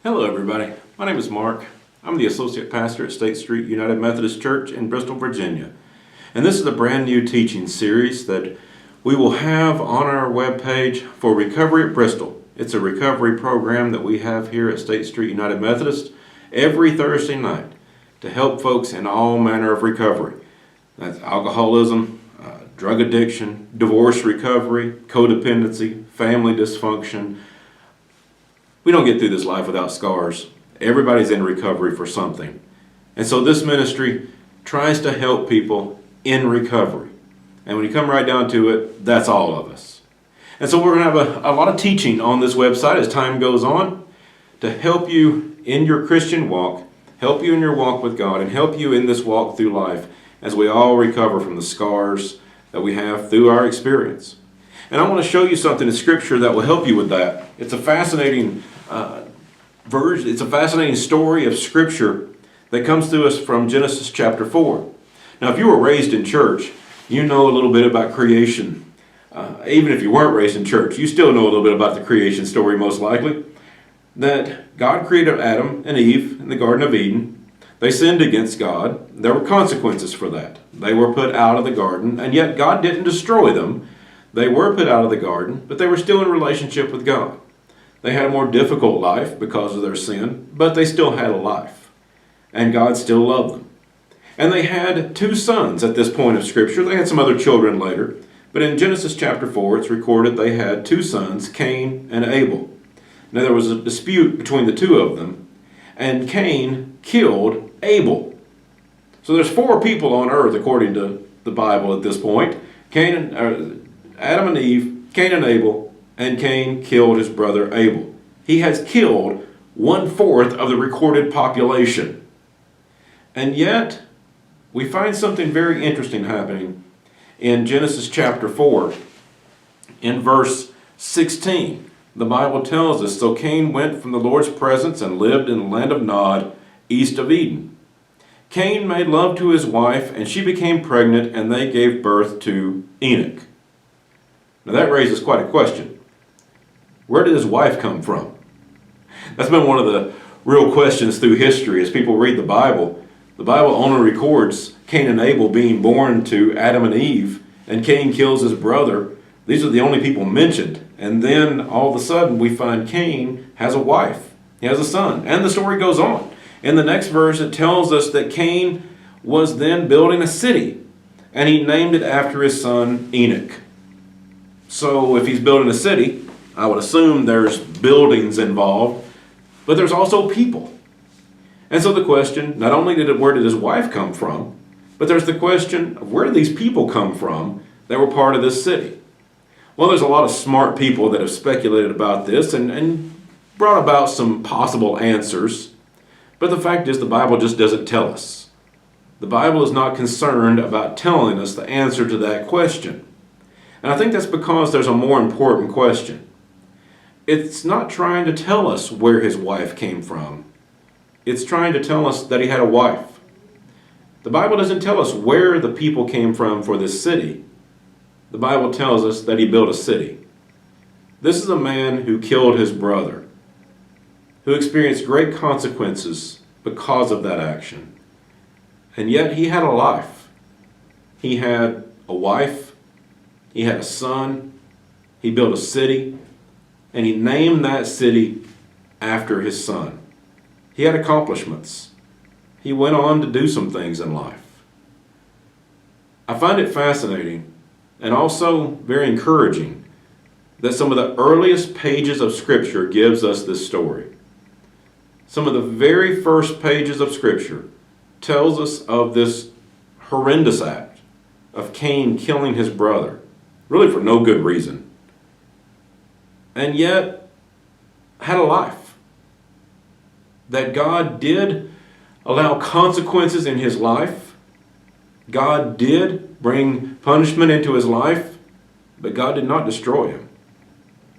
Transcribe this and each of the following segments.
Hello everybody, my name is Mark. I'm the Associate Pastor at State Street United Methodist Church in Bristol, Virginia. And this is a brand new teaching series that we will have on our webpage for Recovery at Bristol. It's a recovery program that we have here at State Street United Methodist every Thursday night to help folks in all manner of recovery. That's alcoholism, drug addiction, divorce recovery, codependency, family dysfunction. We don't get through this life without scars. Everybody's in recovery for something. And so this ministry tries to help people in recovery. And when you come right down to it, that's all of us. And so we're going to have a lot of teaching on this website as time goes on to help you in your Christian walk, help you in your walk with God, and help you in this walk through life as we all recover from the scars that we have through our experience. And I want to show you something in Scripture that will help you with that. It's a fascinating it's a fascinating story of Scripture that comes to us from Genesis chapter 4. Now, if you were raised in church, you know a little bit about creation. Even if you weren't raised in church, you still know a little bit about the creation story, most likely. That God created Adam and Eve in the Garden of Eden. They sinned against God. There were consequences for that. They were put out of the garden, and yet God didn't destroy them. They were put out of the garden, but they were still in relationship with God. They had a more difficult life because of their sin, but they still had a life. And God still loved them. And they had two sons at this point of Scripture. They had some other children later. But in Genesis chapter 4, it's recorded they had two sons, Cain and Abel. Now there was a dispute between the two of them, and Cain killed Abel. So there's four people on earth, according to the Bible at this point. Adam and Eve, Cain and Abel, and Cain killed his brother Abel. He has killed 1/4 of the recorded population. And yet, we find something very interesting happening in Genesis chapter 4. In verse 16, the Bible tells us, "So Cain went from the Lord's presence and lived in the land of Nod, east of Eden. Cain made love to his wife, and she became pregnant, and they gave birth to Enoch." Now that raises quite a question. Where did his wife come from? That's been one of the real questions through history as people read the Bible. The Bible only records Cain and Abel being born to Adam and Eve, and Cain kills his brother. These are the only people mentioned. And then all of a sudden we find Cain has a wife. He has a son. And the story goes on. In the next verse it tells us that Cain was then building a city, and he named it after his son Enoch. So if he's building a city, I would assume there's buildings involved, but there's also people. And so the question, not only where did his wife come from, but there's the question of where did these people come from that were part of this city? Well, there's a lot of smart people that have speculated about this and brought about some possible answers, but the fact is the Bible just doesn't tell us. The Bible is not concerned about telling us the answer to that question. And I think that's because there's a more important question. It's not trying to tell us where his wife came from. It's trying to tell us that he had a wife. The Bible doesn't tell us where the people came from for this city. The Bible tells us that he built a city. This is a man who killed his brother, who experienced great consequences because of that action. And yet he had a life. He had a wife. He had a son. He built a city. And he named that city after his son. He had accomplishments. He went on to do some things in life. I find it fascinating and also very encouraging that some of the earliest pages of Scripture gives us this story. Some of the very first pages of Scripture tells us of this horrendous act of Cain killing his brother, really for no good reason. And yet had a life. That God did allow consequences in his life. God did bring punishment into his life, but God did not destroy him.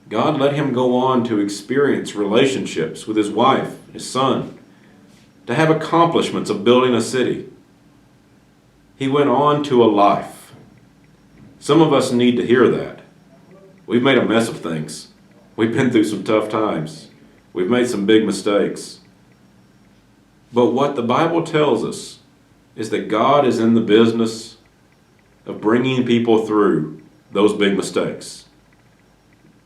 God let him go on to experience relationships with his wife, his son, to have accomplishments of building a city. He went on to a life. Some of us need to hear that. We've made a mess of things. We've been through some tough times. We've made some big mistakes. But what the Bible tells us is that God is in the business of bringing people through those big mistakes.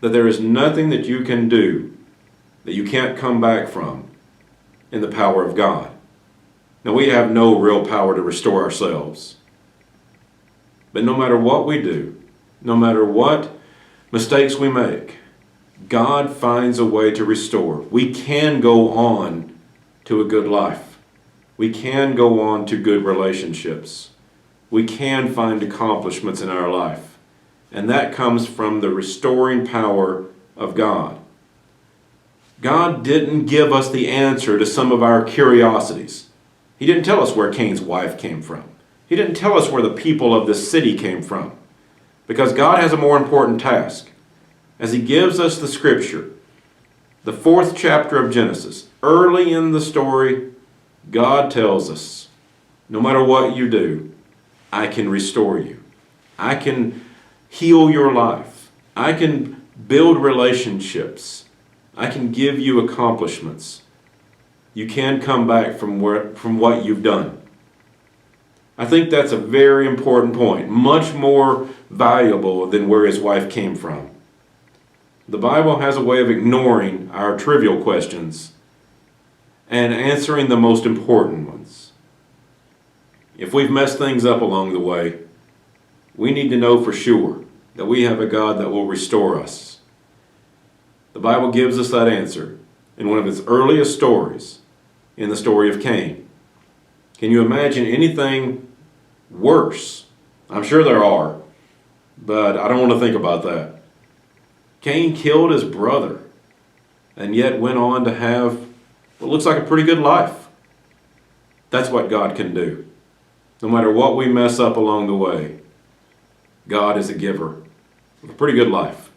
That there is nothing that you can do that you can't come back from in the power of God. Now, we have no real power to restore ourselves. But no matter what we do, no matter what mistakes we make, God finds a way to restore. We can go on to a good life. We can go on to good relationships. We can find accomplishments in our life. And that comes from the restoring power of God. God didn't give us the answer to some of our curiosities. He didn't tell us where Cain's wife came from. He didn't tell us where the people of this city came from. Because God has a more important task. As He gives us the scripture, the 4th chapter of Genesis, early in the story, God tells us, no matter what you do, I can restore you. I can heal your life. I can build relationships. I can give you accomplishments. You can come back from what you've done. I think that's a very important point, much more valuable than where his wife came from. The Bible has a way of ignoring our trivial questions and answering the most important ones. If we've messed things up along the way, we need to know for sure that we have a God that will restore us. The Bible gives us that answer in one of its earliest stories, in the story of Cain. Can you imagine anything worse? I'm sure there are, but I don't want to think about that. Cain killed his brother and yet went on to have what looks like a pretty good life. That's what God can do. No matter what we mess up along the way, God is a giver of a pretty good life.